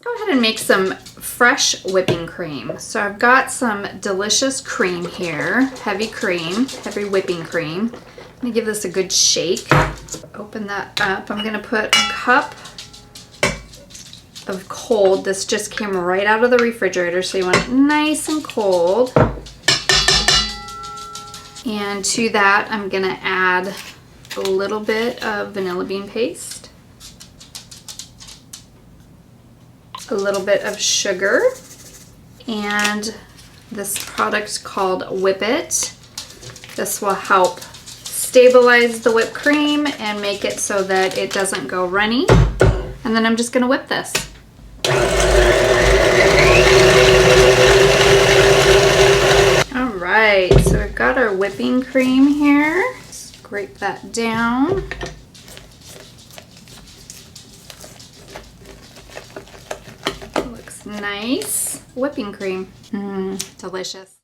Go ahead and make some fresh whipping cream. So I've got some delicious cream here, heavy whipping cream. I'm gonna give this a good shake. Open that up. I'm gonna put a cup of cold. This just came right out of the refrigerator, so you want it nice and cold. And to that, I'm gonna add a little bit of vanilla bean paste, a little bit of sugar, and this product called Whip It. This will help stabilize the whipped cream and make it so that it doesn't go runny. And then I'm just gonna whip this. All right, so we've got our whipping cream here. Scrape that down. Looks nice. Whipping cream. Delicious.